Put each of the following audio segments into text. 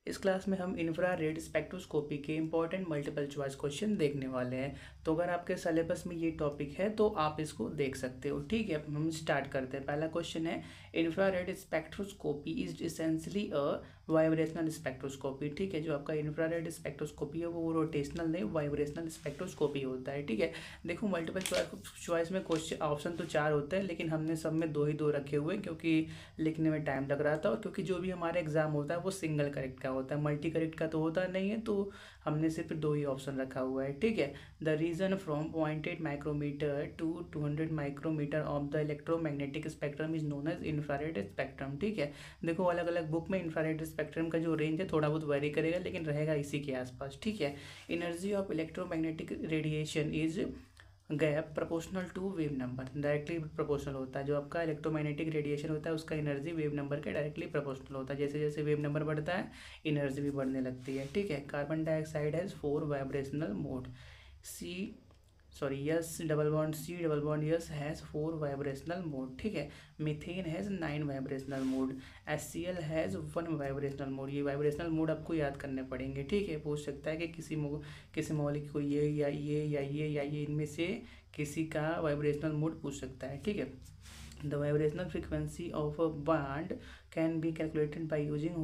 इस क्लास में हम इंफ्रारेड स्पेक्ट्रोस्कोपी के इंपॉर्टेंट मल्टीपल चॉइस क्वेश्चन देखने वाले हैं। तो अगर आपके सिलेबस में ये टॉपिक है तो आप इसको देख सकते हो। ठीक है, हम स्टार्ट करते हैं। पहला क्वेश्चन है, infrared spectroscopy is essentially a vibrational spectroscopy. ठीक है, जो आपका इंफ्रारेड स्पेक्ट्रोस्कोपी है वो रोटेशनल नहीं वाइब्रेशनल स्पेक्ट्रोस्कोपी होता है। ठीक है, देखो मल्टीपल चॉइस में क्वेश्चन ऑप्शन तो 4 होते हैं, लेकिन हमने सब में 2 ही 2 रखे हुए हैं क्योंकि लिखने में टाइम लग रहा था और क्योंकि जो भी हमारा एग्जाम होता है वो सिंगल करेक्ट का होता है, मल्टी करेक्ट का तो होता नहीं है, तो हमने सिर्फ 2 ही ऑप्शन रखा हुआ है। ठीक है, the region from 0.8 micrometer to 200 micrometer of the electromagnetic spectrum is known as infrared spectrum. ठीक है, देखो अलग अलग बुक में इंफ्रारेड स्पेक्ट्रम का जो रेंज है थोड़ा बहुत वेरी करेगा, लेकिन रहेगा इसी के आसपास। ठीक है, energy of electromagnetic radiation is gap proportional to wave number, directly proportional होता है। जो आपका इलेक्ट्रोमैग्नेटिक रेडिएशन होता है उसका एनर्जी वेव नंबर के डायरेक्टली प्रोपोर्शनल होता है। जैसे जैसे वेव नंबर बढ़ता है एनर्जी भी बढ़ने लगती है। ठीक है, carbon dioxide has 4 vibrational mode, yes double bond C double bond yes has 4 vibrational mode. ठीक है, methane has 9 vibrational mode, HCl has 1 vibrational mode. ये वाइब्रेशनल मोड आपको याद करने पड़ेंगे। ठीक है, पूछ सकता है कि किसी मॉलिक्यूल को ये इनमें से किसी का वाइब्रेशनल मोड पूछ सकता है। ठीक है, the vibrational frequency of a band can be calculated by using of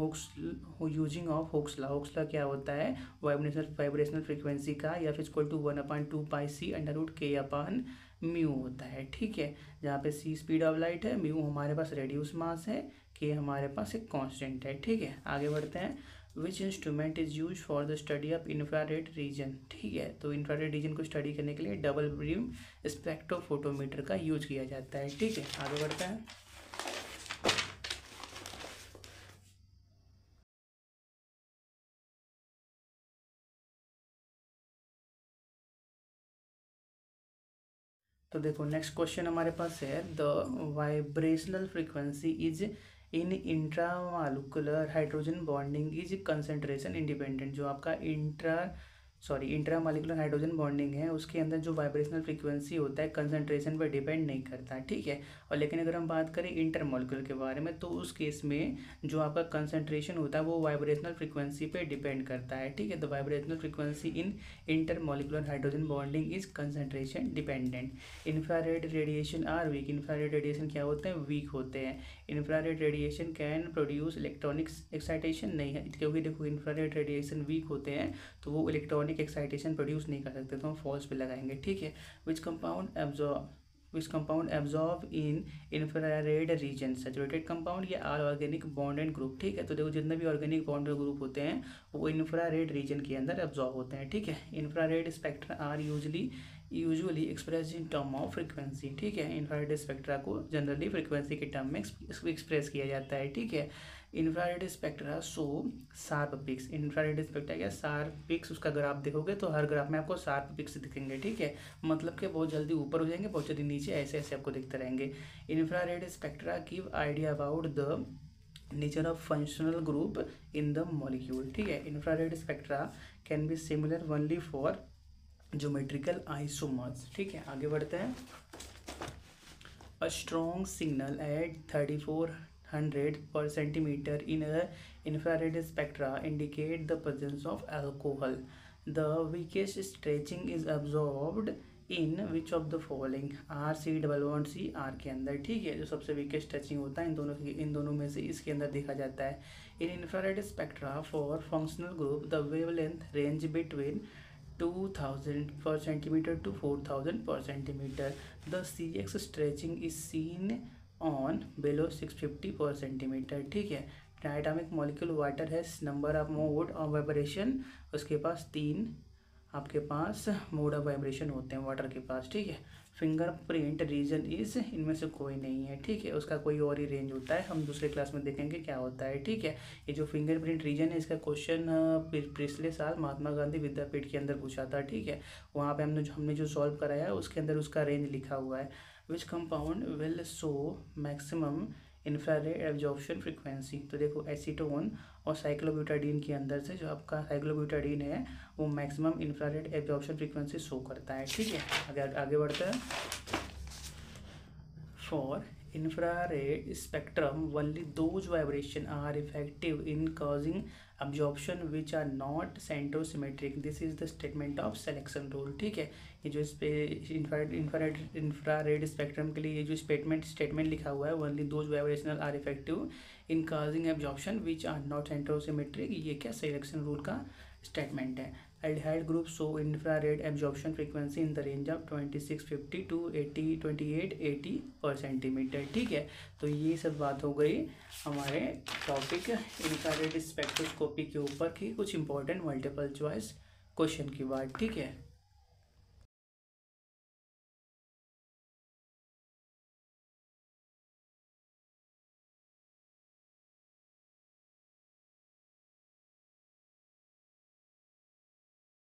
Hooke's law. Hooke's law क्या होता है? वाइब्रेशनल फ्रीक्वेंसी का या फिर इक्वल टू 1/2πc√k/म्यू होता है। ठीक है, जहाँ पे c स्पीड ऑफ लाइट है, म्यू हमारे पास रेडियस मास है, k हमारे पास एक कांस्टेंट है। ठीक है, आगे बढ़ते हैं। Which instrument is use for the study of infrared reason. ठीक है, तो इंफ्रारेड रीजन को स्टडी करने के लिए डबल बीम स्पेक्ट्रोफोटोमीटर का यूज किया जाता है। ठीक है, आगे बढ़ते हैं। तो देखो नेक्स्ट क्वेश्चन हमारे पास है, the vibrational frequency is in intramolecular hydrogen bonding is concentration independent. जो आपका इंट्रामॉलिक्यूलर हाइड्रोजन बॉन्डिंग है उसके अंदर जो वाइब्रेशनल फ्रीक्वेंसी होता है कंसंट्रेशन पर डिपेंड नहीं करता। ठीक है, और लेकिन अगर हम बात करें इंटरमॉलिक्यूलर के बारे में तो उस केस में जो आपका कंसंट्रेशन होता है वो वाइब्रेशनल फ्रीक्वेंसी पे डिपेंड करता है। ठीक है, the vibrational frequency in intermolecular hydrogen bonding is concentration dependent. Infrared radiation are weak. Infrared radiation क्या होते हैं? वीक होते हैं। Infrared radiation can produce electronic excitation नहीं है, क्योंकि देखो इंफ्रारेड रेडिएशन वीक होते हैं तो वो इलेक्ट्रॉनिक एक्साइटेशन प्रोड्यूस नहीं कर सकते, तो हम फॉल्स पे लगाएंगे। ठीक है, which compound absorb in infrared reason, saturated compound या आल ऑर्गेनिक बॉन्ड एंड ग्रुप। ठीक है, तो देखो जितने भी ऑर्गेनिक बॉन्ड ग्रुप होते हैं वो इंफ्रारेड रीजन के अंदर एब्जॉर्ब होते हैं। ठीक है, infrared spectra are usually express in term of frequency. ठीक है, इंफ्रारेड स्पेक्ट्रा को जनरली फ्रीक्वेंसी के टर्म में एक्सप्रेस किया जाता है। ठीक है, infrared spectra show sharp peaks. Infrared spectra क्या शार्प पिक्स, उसका ग्राफ देखोगे तो हर ग्राफ में आपको शार्प पिक्स दिखेंगे। ठीक है, मतलब कि बहुत जल्दी ऊपर हो जाएंगे, बहुत जल्दी नीचे, ऐसे ऐसे आपको दिखते रहेंगे। Infrared spectra give idea about the nature of functional group in the molecule. ठीक है, infrared spectra can be similar only for geometrical isomers. ठीक है, आगे बढ़ते हैं। A strong signal eight 3400 per centimeter in a infrared spectra indicate the presence of alcohol. The weakest stretching is absorbed in which of the following? R C double bond C R के अंदर। ठीक है, जो सबसे weakest stretching होता है इन दोनों में से इसके अंदर देखा जाता है। In infrared spectra for functional group the wavelength range between 2000 per centimeter to 4000 per centimeter. The CX stretching is seen on below 650 per centimeter. ठीक है, डायटोमिक मॉलिक्यूल वाटर है, number of mode of vibration उसके पास 3 आपके पास mode of vibration होते हैं water के पास। ठीक है, फिंगरप्रिंट रीजन इज इनमें से कोई नहीं है। ठीक है, उसका कोई और ही रेंज होता है, हम दूसरे क्लास में देखेंगे क्या होता है। ठीक है, ये जो फिंगरप्रिंट रीजन है इसका क्वेश्चन पिछले साल महात्मा गांधी विद्यापीठ के अंदर पूछा था। ठीक है, वहाँ पे हमने जो सॉल्व कराया है उसके अंदर उसका रेंज लिखा हुआ है। Which compound will show maximum infrared absorption frequency. तो देखो एसीटोन और साइक्लोब्यूटाडीन के अंदर से जो आपका साइक्लोब्यूटाडीन है वो maximum infrared absorption frequency show करता है। ठीक है, आगे बढ़ते हैं। For infrared spectrum only those vibration are effective in causing absorption which are not centrosymmetric. This is the statement of selection rule. ठीक है, ये जो इंफ्रारेड स्पेक्ट्रम के लिए ये जो स्टेटमेंट लिखा हुआ है, only those vibrational are effective in causing absorption which are not centrosymmetric, ये क्या सिलेक्शन रूल का स्टेटमेंट है। Aldehyde groups show infrared absorption frequency in the range of 2650 to 2880 per centimeter। ठीक है, तो ये सब बात हो गई हमारे टॉपिक इंफ्रारेड स्पेक्ट्रोस्कोपी के ऊपर की कुछ इंपॉर्टेंट मल्टीपल चॉइस क्वेश्चन की बात। ठीक है।